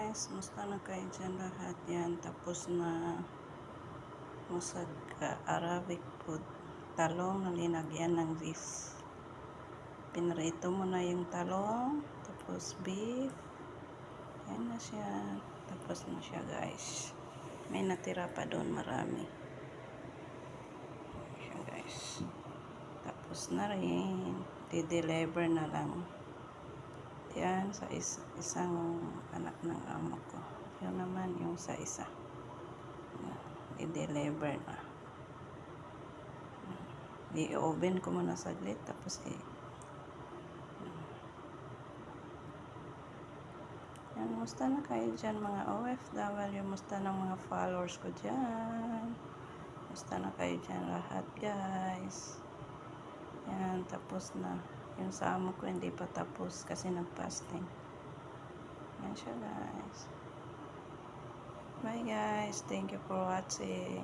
guys, musta na kayo dyan lahat yan? Tapos na musag Arabic food, talong na linagyan ng beef. Pinarito mo na yung talong, tapos beef. Yan na siya. Tapos na siya guys. May natira pa doon marami. Yan siya guys. Tapos na rin. Di-deliver na lang. Yan sa isang anak ng amo ko. Yun naman yung sa isa. I-deliver na. I-oven ko muna saglit. Tapos yan, musta na kayo dyan mga OFW? Musta ng mga followers ko dyan? Musta na kayo dyan lahat guys? Yan, tapos na. Yung sa amo ko hindi pa tapos kasi nag-fasting. Yan siya guys. Bye guys. Thank you for watching.